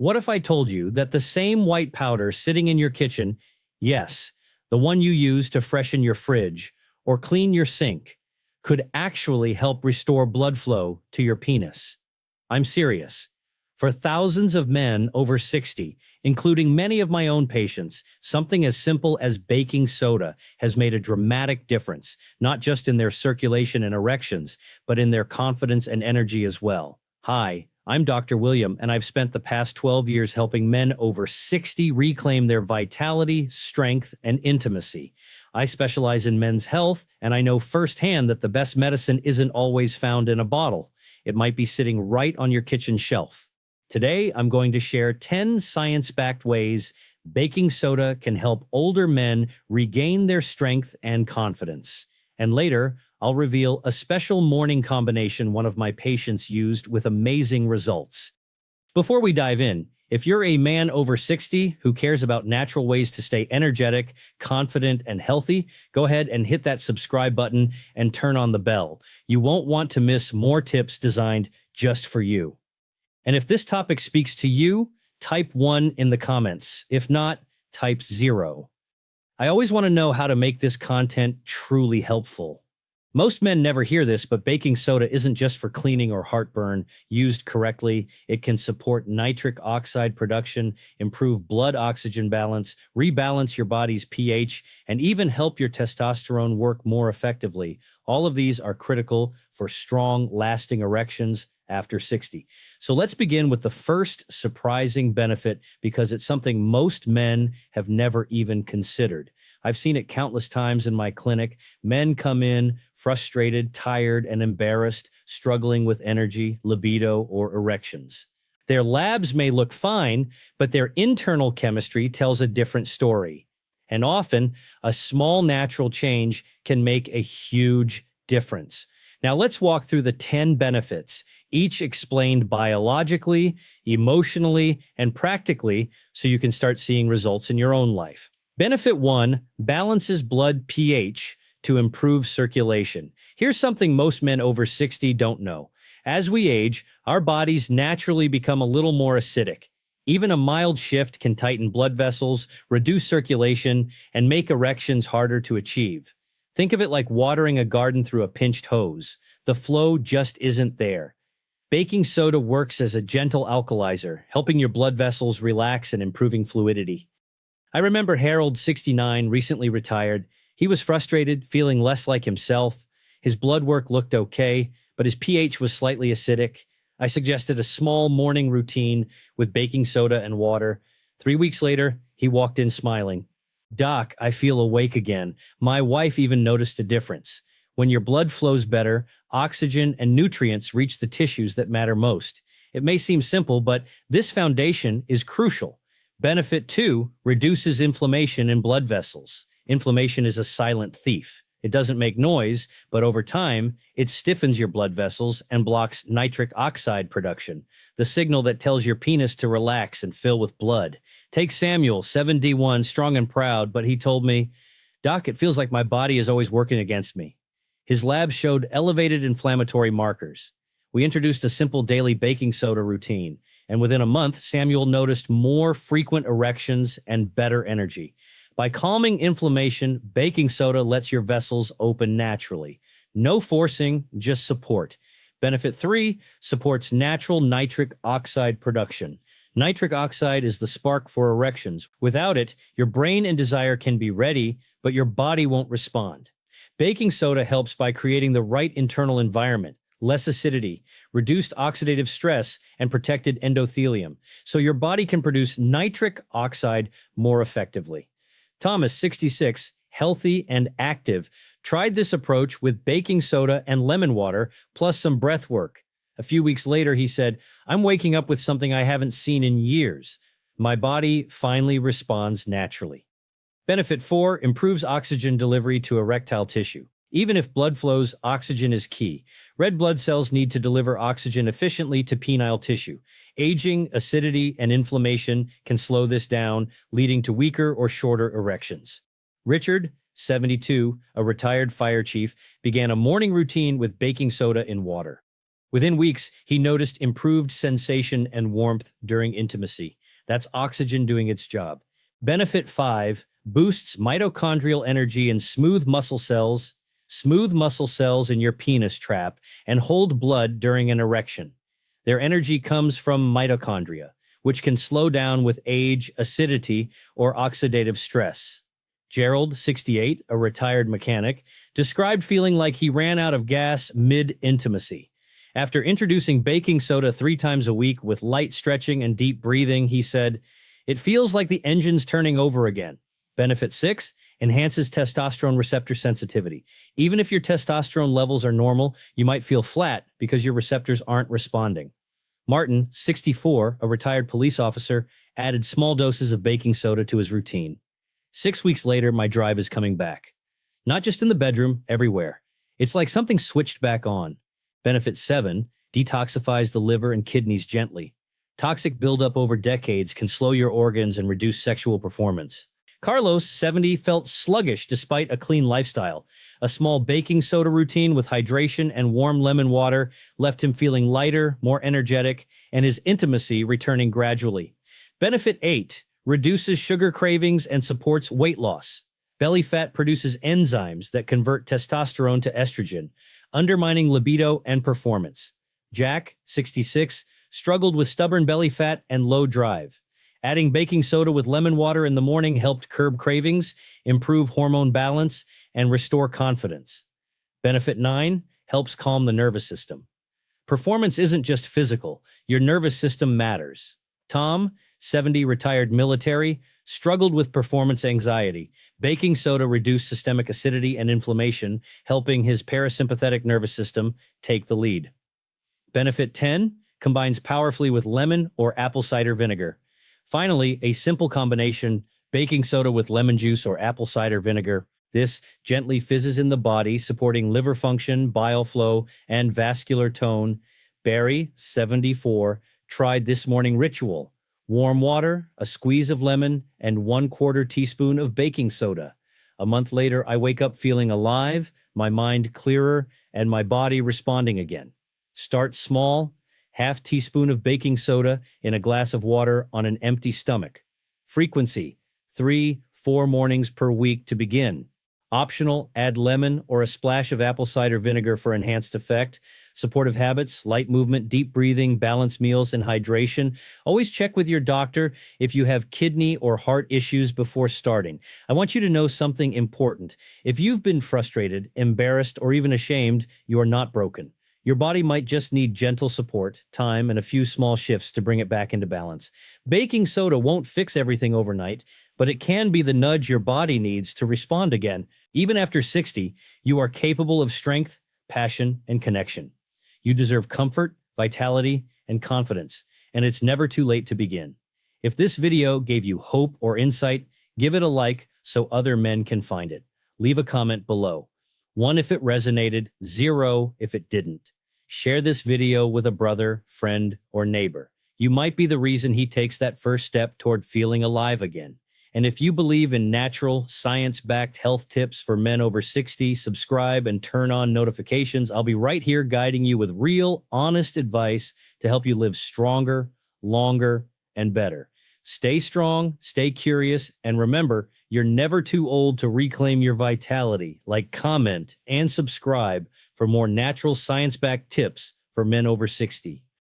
What if I told you that the same white powder sitting in your kitchen, yes, the one you use to freshen your fridge or clean your sink, could actually help restore blood flow to your penis? I'm serious. For thousands of men over 60, including many of my own patients, something as simple as baking soda has made a dramatic difference, not just in their circulation and erections, but in their confidence and energy as well. Hi, I'm Dr. William, and I've spent the past 12 years helping men over 60 reclaim their vitality, strength, and intimacy. I specialize in men's health, and I know firsthand that the best medicine isn't always found in a bottle. It might be sitting right on your kitchen shelf. Today, I'm going to share 10 science-backed ways baking soda can help older men regain their strength and confidence. And later, I'll reveal a special morning combination one of my patients used with amazing results. Before we dive in, if you're a man over 60 who cares about natural ways to stay energetic, confident, and healthy, go ahead and hit that subscribe button and turn on the bell. You won't want to miss more tips designed just for you. And if this topic speaks to you, type 1 in the comments. If not, type 0. I always want to know how to make this content truly helpful. Most men never hear this, but baking soda isn't just for cleaning or heartburn. Used correctly, it can support nitric oxide production, improve blood oxygen balance, rebalance your body's pH, and even help your testosterone work more effectively. All of these are critical for strong, lasting erections after 60. So let's begin with the first surprising benefit, because it's something most men have never even considered. I've seen it countless times in my clinic. Men come in frustrated, tired, and embarrassed, struggling with energy, libido, or erections. Their labs may look fine, but their internal chemistry tells a different story. And often, a small natural change can make a huge difference. Now let's walk through the 10 benefits, each explained biologically, emotionally, and practically, so you can start seeing results in your own life. Benefit 1, balances blood pH to improve circulation. Here's something most men over 60 don't know. As we age, our bodies naturally become a little more acidic. Even a mild shift can tighten blood vessels, reduce circulation, and make erections harder to achieve. Think of it like watering a garden through a pinched hose. The flow just isn't there. Baking soda works as a gentle alkalizer, helping your blood vessels relax and improving fluidity. I remember Harold, 69, recently retired. He was frustrated, feeling less like himself. His blood work looked okay, but his pH was slightly acidic. I suggested a small morning routine with baking soda and water. 3 weeks later, he walked in smiling. "Doc, I feel awake again. My wife even noticed a difference. When your blood flows better, oxygen and nutrients reach the tissues that matter most." It may seem simple, but this foundation is crucial. Benefit 2, reduces inflammation in blood vessels. Inflammation is a silent thief. It doesn't make noise, but over time, it stiffens your blood vessels and blocks nitric oxide production, the signal that tells your penis to relax and fill with blood. Take Samuel, 71, strong and proud, but he told me, "Doc, it feels like my body is always working against me." His lab showed elevated inflammatory markers. We introduced a simple daily baking soda routine, and within a month, Samuel noticed more frequent erections and better energy. By calming inflammation, baking soda lets your vessels open naturally. No forcing, just support. Benefit 3, supports natural nitric oxide production. Nitric oxide is the spark for erections. Without it, your brain and desire can be ready, but your body won't respond. Baking soda helps by creating the right internal environment, less acidity, reduced oxidative stress, and protected endothelium, so your body can produce nitric oxide more effectively. Thomas, 66, healthy and active, tried this approach with baking soda and lemon water, plus some breath work. A few weeks later, he said, "I'm waking up with something I haven't seen in years. My body finally responds naturally." Benefit 4, improves oxygen delivery to erectile tissue. Even if blood flows, oxygen is key. Red blood cells need to deliver oxygen efficiently to penile tissue. Aging, acidity, and inflammation can slow this down, leading to weaker or shorter erections. Richard, 72, a retired fire chief, began a morning routine with baking soda in water. Within weeks, he noticed improved sensation and warmth during intimacy. That's oxygen doing its job. Benefit 5 boosts mitochondrial energy and smooth muscle cells in your penis trap, and hold blood during an erection. Their energy comes from mitochondria, which can slow down with age, acidity, or oxidative stress. Gerald, 68, a retired mechanic, described feeling like he ran out of gas mid-intimacy. After introducing baking soda 3 times a week with light stretching and deep breathing, he said, "It feels like the engine's turning over again." Benefit 6 enhances testosterone receptor sensitivity. Even if your testosterone levels are normal, you might feel flat because your receptors aren't responding. Martin, 64, a retired police officer, added small doses of baking soda to his routine. 6 weeks later, my drive is coming back. Not just in the bedroom, everywhere. It's like something switched back on. Benefit 7 detoxifies the liver and kidneys gently. Toxic buildup over decades can slow your organs and reduce sexual performance. Carlos, 70, felt sluggish despite a clean lifestyle. A small baking soda routine with hydration and warm lemon water left him feeling lighter, more energetic, and his intimacy returning gradually. Benefit 8 reduces sugar cravings and supports weight loss. Belly fat produces enzymes that convert testosterone to estrogen, undermining libido and performance. Jack, 66, struggled with stubborn belly fat and low drive. Adding baking soda with lemon water in the morning helped curb cravings, improve hormone balance, and restore confidence. Benefit 9 helps calm the nervous system. Performance isn't just physical, your nervous system matters. Tom, 70, retired military, struggled with performance anxiety. Baking soda reduced systemic acidity and inflammation, helping his parasympathetic nervous system take the lead. Benefit 10 combines powerfully with lemon or apple cider vinegar. Finally, a simple combination, baking soda with lemon juice or apple cider vinegar. This gently fizzes in the body, supporting liver function, bile flow, and vascular tone. Barry, 74, tried this morning ritual. Warm water, a squeeze of lemon, and 1/4 teaspoon of baking soda. A month later, I wake up feeling alive, my mind clearer, and my body responding again. Start small, half teaspoon of baking soda in a glass of water on an empty stomach. Frequency, 3-4 mornings per week to begin. Optional, add lemon or a splash of apple cider vinegar for enhanced effect. Supportive habits, light movement, deep breathing, balanced meals, and hydration. Always check with your doctor if you have kidney or heart issues before starting. I want you to know something important. If you've been frustrated, embarrassed, or even ashamed, you are not broken. Your body might just need gentle support, time, and a few small shifts to bring it back into balance. Baking soda won't fix everything overnight, but it can be the nudge your body needs to respond again. Even after 60, you are capable of strength, passion, and connection. You deserve comfort, vitality, and confidence, and it's never too late to begin. If this video gave you hope or insight, give it a like so other men can find it. Leave a comment below. 1 if it resonated, 0 if it didn't. Share this video with a brother, friend, or neighbor. You might be the reason he takes that first step toward feeling alive again. And if you believe in natural, science-backed health tips for men over 60, subscribe and turn on notifications. I'll be right here guiding you with real, honest advice to help you live stronger, longer, and better. Stay strong, stay curious, and remember, you're never too old to reclaim your vitality. Like, comment, and subscribe for more natural, science-backed tips for men over 60.